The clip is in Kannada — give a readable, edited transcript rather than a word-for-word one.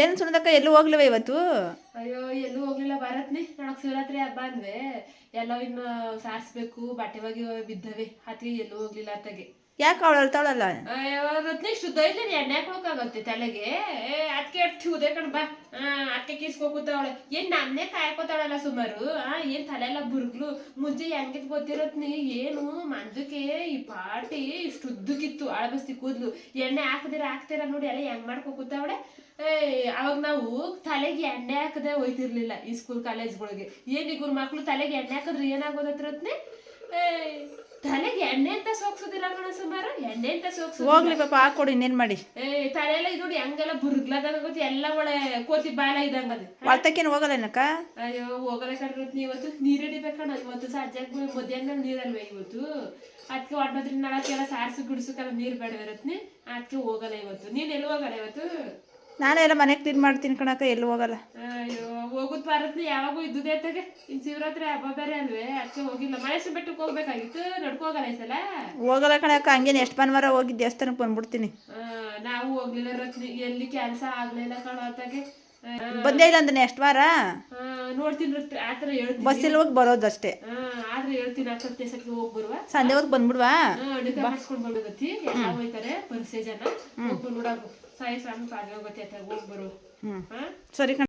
ಏನು ಸುನದಕ್ಕ ಎಲ್ಲೂ ಹೋಗ್ಲಿವ ಇವತ್ತು? ಅಯ್ಯೋ ಎಲ್ಲೂ ಹೋಗ್ಲಿಲ್ಲ ಭಾರತ್ನಿ. ನನಗೆ ಶಿವರಾತ್ರಿ ಹಬ್ಬ ಅಂದ್ವೆ ಎಲ್ಲ ಇನ್ನು ಸಾರಿಸ್ಬೇಕು, ಬಟ್ಟೆ ಬಗ್ಗೆ ಬಿದ್ದವೆ, ಅದಕ್ಕೆ ಎಲ್ಲೂ ಹೋಗ್ಲಿಲ್ಲ ಅತ್ತಗೆ. ಯಾಕೆ ಅವಳು ಅಳ್ತಾವಳಲ್ಲ? ಅಯ್ಯೋ ರತ್ನಿ ಶುದ್ಧ ಇಲ್ಲ, ಎಣ್ಣೆ ಹಾಕೊಳಕಾಗತ್ತೆ ತಲೆಗೆ? ಅದಕ್ಕೆ ಅಷ್ಟು ಉದೇ ಕಣ್ ಬಾ. ಅದಕ್ಕೆ ಕಿಸ್ಕೋತಾವಳೆ. ಏನ್ ನನ್ನೇ ಕಾಯ್ಕೋತಾಳಲ್ಲ ಸುಮಾರು. ಏನ್ ತಲೆ ಎಲ್ಲ ಬುರ್ಗ್ಲು. ಮುಂಚೆ ಹೆಂಗಿದ್ ಗೊತ್ತಿರತ್ನಿ, ಏನು ಮಂದಕ್ಕೆ ಈ ಪಾಟಿ ಇಷ್ಟು ಉದ್ದಕ್ಕಿತ್ತು, ಅಳಬಸ್ತಿ ಕೂದ್ಲು. ಎಣ್ಣೆ ಹಾಕ್ತೀರಾ ನೋಡಿ ಎಲ್ಲ ಹೆಂಗ್ ಮಾಡ್ಕೋತಾವಳೆ. ಅವಾಗ ನಾವು ತಲೆಗೆ ಎಣ್ಣೆ ಹಾಕದೆ ಹೋಯ್ತಿರ್ಲಿಲ್ಲ ಈ ಸ್ಕೂಲ್ ಕಾಲೇಜ್ಗಳಿಗೆ. ಏನಿಗುರು ಮಕ್ಳು ತಲೆಗೆ ಎಣ್ಣೆ ಹಾಕಿದ್ರೆ ಏನಾಗೋದತ್ರತ್ನಿ? ತಲೆಗೆ ಎಣ್ಣೆ ಅಂತ ಸೋಕ್ಸೋದಿಲ್ಲ ಕಣ ಸುಮಾರು. ಎಣ್ಣೆ ಅಂತ ಸೋಕ್ಸೋದಿಲ್ಲ. ಹೋಗ್ಲಿ ಪಾಪ ಹಾಕೊಡು, ಇನ್ನೇನ್ ಮಾಡಿ. ತಲೆ ಎಲ್ಲ ಇದು ನೋಡಿ ಹಂಗೆಲ್ಲ ಬುರ್ಗ್ಲದಂಗ ಗೊತ್ತಿ, ಎಲ್ಲ ಒಳ್ಳೆ ಕೋತಿ ಬಾಲ ಇದಂಗದು. ಹೊಲ್ತಕ್ಕೇನು ಹೋಗಲ್ಲ ಏನಕ್ಕ? ಅಯ್ಯೋ ಹೋಗಲ್ಲ ಕಣ್ರತ್ನಿ, ಇವತ್ತು ನೀರ್ ಹಿಡಿಬೇಕಣ್ಣ. ಇವತ್ತು ಸಂಜೆಗೆ ಮಧ್ಯಾಹ್ನ ನೀರಲ್ವೇ ಇವತ್ತು. ಅದಕ್ಕೆ ಒಡ್ಡೋದ್ರಿಂದ ನಾಳಕ್ಕೆಲ್ಲ ಸಾರಿಸು ಗುಡಿಸಕ್ಕೆಲ್ಲ ನೀರು ಬೇಡವಿರತ್ನಿ. ಅದಕ್ಕೆ ಹೋಗಲ್ಲ ಇವತ್ತು. ನೀನ್ ಎಲ್ಲಿ ಹೋಗಲ್ಲ ಇವತ್ತು? ನಾನು ಎಲ್ಲ ಮನೆಗೆ ಕ್ಲೀನ್ ಮಾಡ್ತೀನಿ ಕಣಕ್ಕ, ಎಲ್ಲೂ ಹೋಗಲ್ಲ. ಅಯ್ಯೋ ಹೋಗುದ್ ಭಾರತ್ನಿ, ಯಾವಾಗೂ ಇದ್ದುದೇ ಅತ್ತಾಗೆ. ಇನ್ ಶಿವರಾತ್ರಿ ಹಬ್ಬ ಬೇರೆ ಅಲ್ವೇ, ಅದಕ್ಕೆ ಹೋಗಿಲ್ಲ. ಮಳೇಶ್ವರ ಬೆಟ್ಟಕ್ಕೆ ಹೋಗ್ಬೇಕಾಗಿತ್ತು, ನಡ್ಕೋಗಲ್ಲ ಈ ಸಲ. ಹೋಗಲ್ಲ ಕಣಕ್ಕ, ಹಂಗೇನು ಎಷ್ಟು ಭಾನುವಾರ ಹೋಗಿ ದೇವಸ್ಥಾನಕ್ಕೆ ಬಂದ್ಬಿಡ್ತೀನಿ. ನಾವು ಹೋಗ್ಲಿಲ್ಲ ರತ್ನಿ, ಎಲ್ಲಿ ಕೆಲಸ ಆಗ್ಲಿಲ್ಲ ಕಣ ಅತ್ತಾಗೆ. ಬಂದೇ ಇಲ್ಲ ಅಂದ್ರೆ ಎಷ್ಟು ವಾರ ನೋಡ್ತೀನಿ ರತ್ನಿ, ಆತರ ಹೇಳ್ತೀನಿ. ಬಸ್ಸಲ್ಲಿ ಹೋಗಿ ಬರೋದಷ್ಟೇ. ಆದ್ರೆ ಹೇಳ್ತೀನಿ, ಹತ್ತನೇ ಸತಿ ಹೋಗಿ ಬರುವ. ಸಂಜೆ ಹೊತ್ತು ಬಂದ್ಬಿಡ್ವಾ? ಅಡುಗೆ ಮಾಡಿಸ್ಕೊಂಡು ಬಂದೋಗತ್ತಿ. ಎಲ್ಲ ಹೋಯ್ತಾರೆ ಪರಿಸೆ ಜನ. ಹೋಗ್ಬಂದು ನೋಡಾಕು ಸಾಯಿ ಸ್ವಾಮಿ ಪಾದ ಹೋಗತ್ತೆ ಹೋಗಿ ಬರುವ. ಸರಿ ಕಣ.